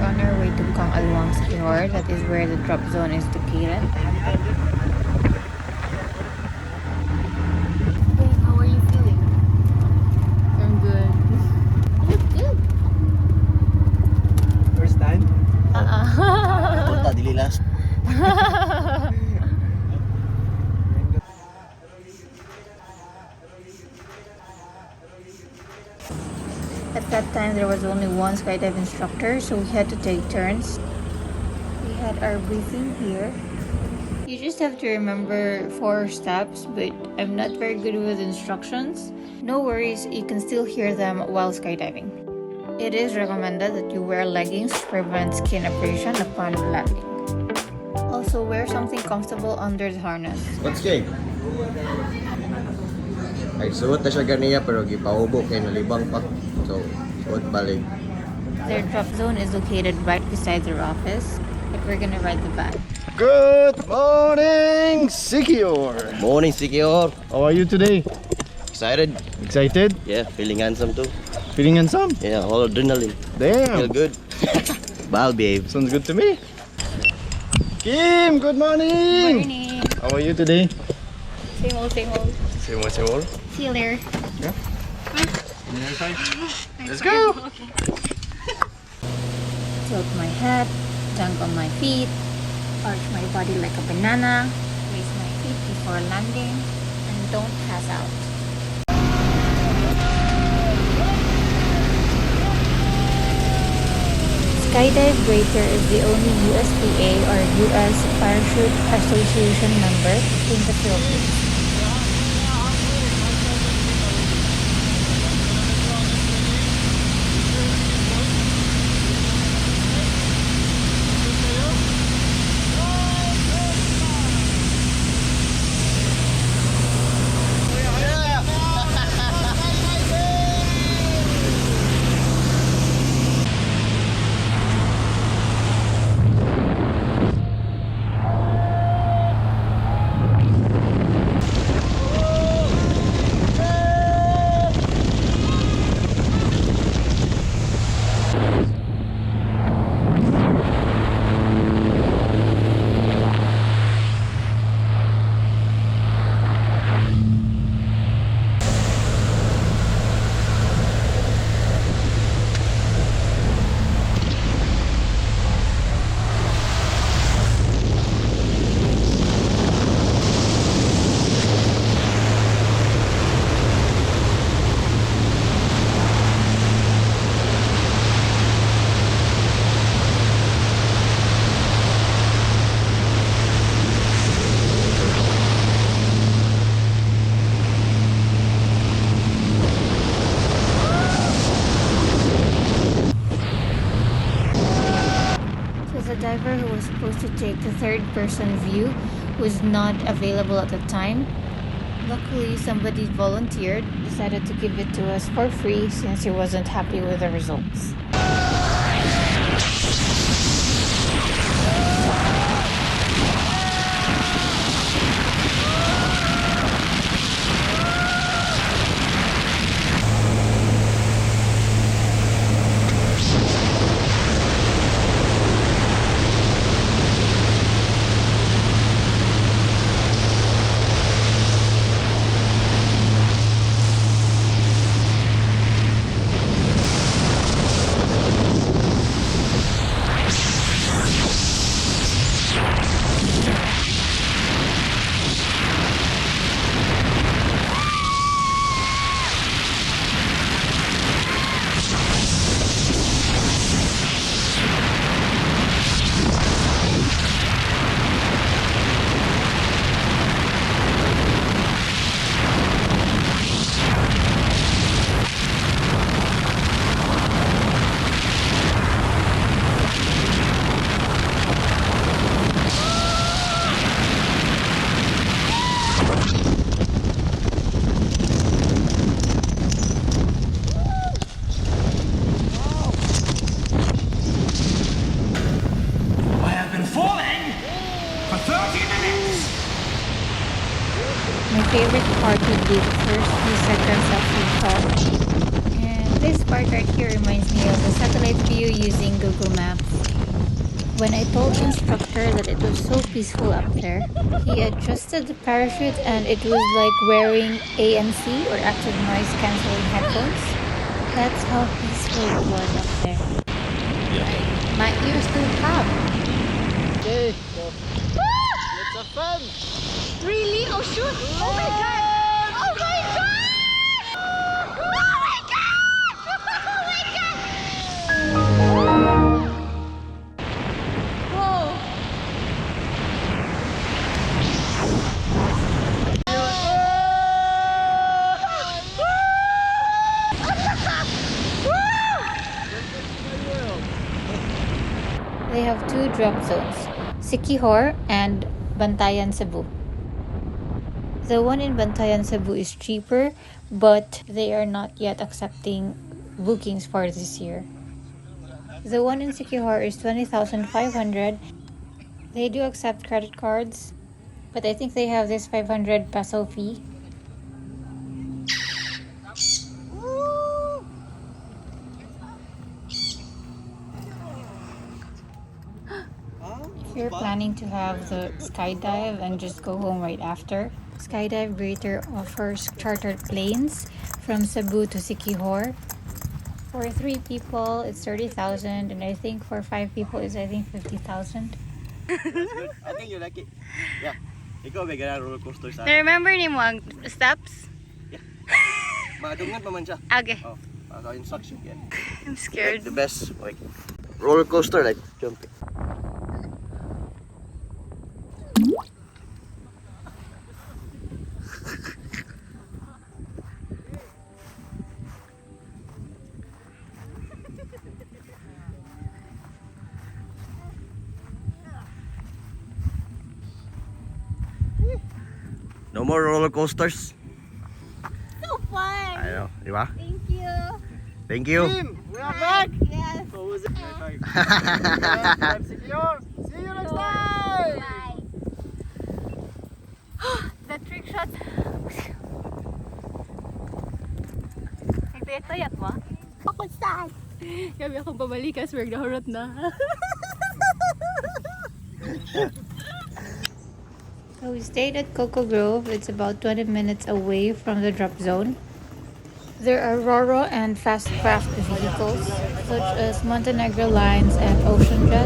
on our way to Siquijor. That is where the drop zone is located. Hey, how are you feeling? I'm good. Good. First time? Punta, dili last. At that time, there was only one skydive instructor, so we had to take turns. We had our briefing here. You just have to remember 4 steps, but I'm not very good with instructions. No worries, you can still hear them while skydiving. It is recommended that you wear leggings to prevent skin abrasion upon landing. Also, wear something comfortable under the harness. What's game? Ay, suot na siya ganiya pero gipaubo kay nalibang pa. So, suot balik. Their drop zone is located right beside their office, but we're gonna ride the van. Good morning, Siquijor. Morning, Siquijor. How are you today? Excited? Excited? Yeah, feeling handsome too. Feeling handsome? Yeah, all adrenaline. Damn. Feel good. Bye, babe. Sounds good to me. Kim, good morning. Morning! How are you today? Same old, same old. Same old, same old. See you later. Yeah. Let's go. Tilt my head, dunk on my feet, arch my body like a banana, raise my feet before landing, and don't pass out. Skydive Greater is the only USPA or US Parachute Association member in the Philippines. The diver who was supposed to take the third-person view was not available at the time. Luckily, somebody volunteered, decided to give it to us for free since he wasn't happy with the results. My favorite part would be the first few seconds of free fall. And This part right here reminds me of the satellite view using Google Maps. When I told the instructor that it was so peaceful up there, he adjusted the parachute and it was like wearing ANC or active noise cancelling headphones. That's how peaceful it was up there. My ears still pop. Okay, so let's have fun. Really? Oh shoot! Oh my god! Oh my god! Oh my god! Oh my god! Whoa! They have two drop zones, Siquijor and Bantayan, Cebu. The one in Bantayan, Cebu is cheaper, but they are not yet accepting bookings for this year. The one in Siquijor is 20,500. They do accept credit cards, but I think they have this 500 peso fee. If you're planning to have the skydive and just go home right after, Skydive Greater offers chartered planes from Cebu to Siquijor. For 3 people, it's 30,000, and I think for 5 people, it's 50,000. I think you like it. Yeah. Ikaw may ganang roller coaster sa Na-remember ni mo ang steps? Madungan pa man siya. Okay. Oh, sa instruction yan. I'm Like scared. the best like roller coaster like jumping. No more roller coasters. So fun! I know, di ba? Thank you! Thank you. Team, we are back. Yes! So was it? Skydive Siquijor. See you next time. Bye! The trick shot! Nagtayat-tayat mo? Ako saan? Gabi akong pabalikas, wag nahurot na. So we stayed at Coco Grove. It's about 20 minutes away from the drop zone. There are Roro and fast craft vehicles such as Montenegro Lines and Ocean Jet.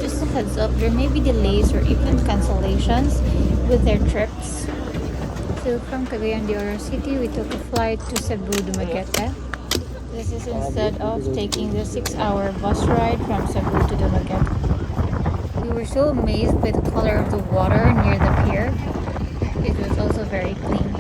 Just a heads up, there may be delays or even cancellations with their trips. So from Cagayan de Oro City, we took a flight to Cebu Dumaguete. This is instead of taking the 6-hour bus ride from Cebu to Dumaguete. We were so amazed by the color of the water near the pier. It was also very clean.